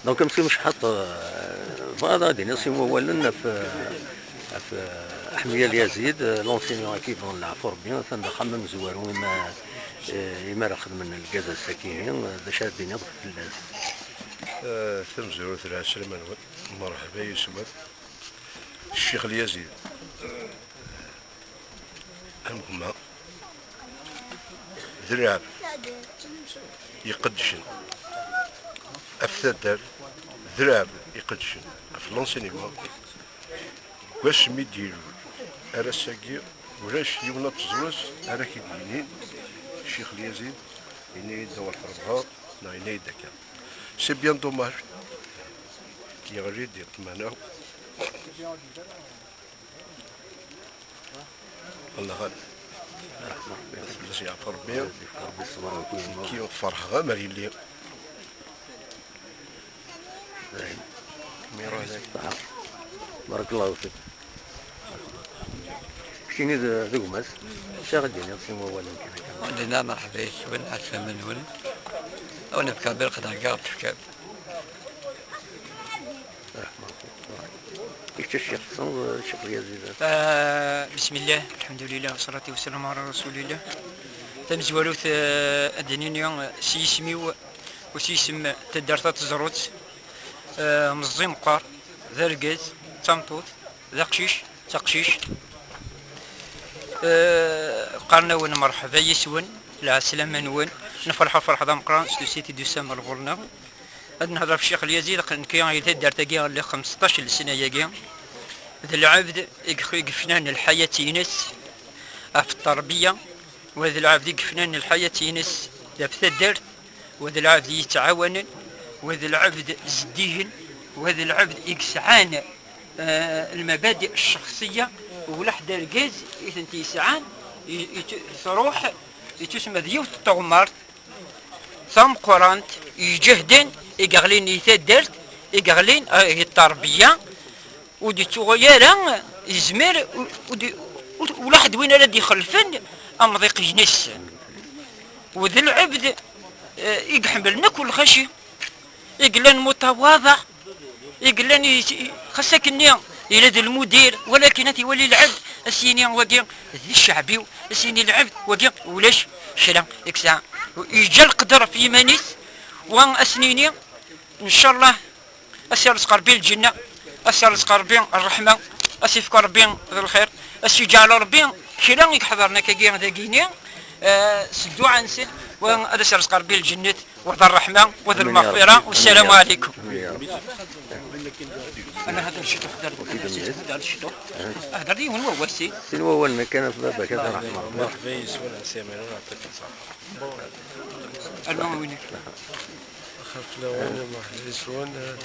دونك مسكين مش حاط فهذا غادي نصيم اولا في حميه اليزيد لونسينيون اكيب نعرفو ربي ثم خمم زوار وما يما راه خدم الكازا الساكنين باش هادي نضف في الناس ثم زوار ثلاث سلمان مرحبا يسمى الشيخ اليزيد أمهما ذراب يقدشن أفثدر ذراب يقدشن في لونسينيمون واش ميديرو أرساكي ولاش يونا تزوز أرا كيدينين الشيخ اليزيد إني يدور حربها نا إني يدكا سي بيان دوماج كي غريد يطمناو الله غالب بس يعفر بيا كي فرح غامر يلي بارك الله فيك كاين ذوك ماس شاغدين يصيموا اولا كذا لنا مرحبا بك عسى من هنا وانا بكابير قد عقاب تفكاب الشيخ الشيخ اليزيد بسم الله الحمد لله والصلاة والسلام على رسول الله تم زوالوث الدنيا سيسميو وسيسم تدارت زروت مزي مقار ذا رقاز تمطوط ذا قشيش تقشيش قالنا وين مرحبا يسون العسلامة نون نفرح فرحة ذا مقران سيتي ديسمبر غولنا هاد نهضر في الشيخ اليزيد كان يتدار تاكي اللي 15 سنة ياكي ذا العبد يقفنان الحياة ينس في التربية وهذا العبد يقفنان الحياة ينس في الدار وهذا العبد يتعاون وهذا العبد زديهن وهذا العبد يسعان المبادئ الشخصية ولحد الجاز يثنتي يسعان تروح يتسمى ذيوت الطغمار ثم قرانت يجهدن يقغلين يتدرت يقغلين التربية ودي تغيرا يزمر ولحد وين الذي يخلفن أمضيق جنس وذا العبد يحملنا كل خشي يقلن متواضع يقلن خاصك النيا إلى المدير ولكن أنت ولي العبد السيني وقيا الشعبي السيني العبد وقيا ولاش شلا يكسع يجي القدر في منيس وان أسنيني إن شاء الله أسير رزق الجنة أسير رزق الرحمة أسيفك ربي الخير أسيجعل ربي شلا يحضرنا كجيم ذاكيني سدوا عنسل وان أسير رزق الجنة وذا الرحمة وذا المغفرة والسلام عليكم. أنا هذا الشيء هذا الشيء هذا اللي هو وسي سين أول ما كان في بابك هذا رحمة مرحبا يسون سيمين ونعطيك الصحة المهم وينك أخذت لون مرحبا يسون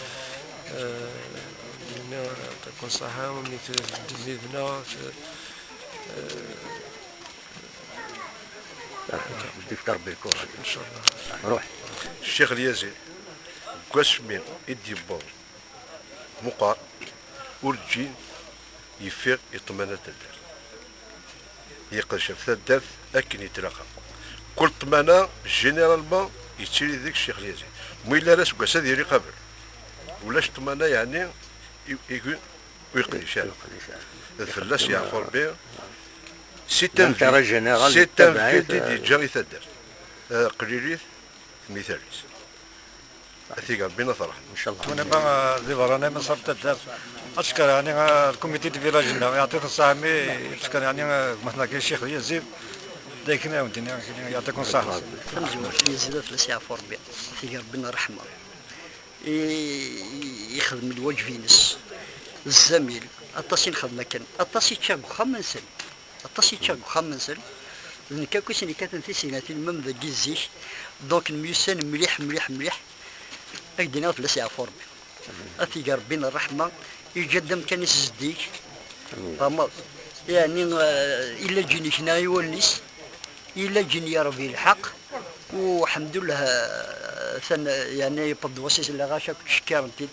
نعطيكم الصحة ومن تزيدنا بدي يفطر بالكرة إن شاء الله روح الشيخ اليزيد قسمين يدي بور مقار ورجين يفيق يطمنة الدار يقشف الدار لكن يتلاقى كل طمانة جينيرالمون يتشري ذيك الشيخ اليزيد مويلا راس قاس هذه رقابل ولاش طمانة يعني يقول ويقضي شارع الفلاس يعفر به سي ان فيدي دي جاري تدار قليليث مثاليس أثيق ربنا فرح إن شاء الله. وانا بقى ذي برانا من صرت الدار اشكر يعني الكوميتي دي فيلاجنا يعطيك الصحة اشكر يعني مثلا كي الشيخ يزيد دايكنا ودينا يعطيكم الصحة. يزيد فلس يعفر به أثيق ربنا رحمة يخدم الوجه ينس الزميل التصين خدمة كان التصين تشاقو خمسة التصين تشاقو خمسة لأن كاكو سني كاتن في سنتين مم ذا جيزيش دونك الميوسان مليح أيدينا فلس يعفر به أثيق ربنا الرحمة يجدم كان يسزديك فما يعني إلا جيني هنا يوليس إلا جيني يا ربي الحق والحمد لله يعني يبض وسيس اللي غاشا شكارنتي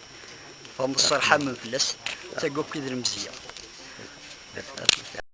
فما الصراحة من فلس تقول كذا المزية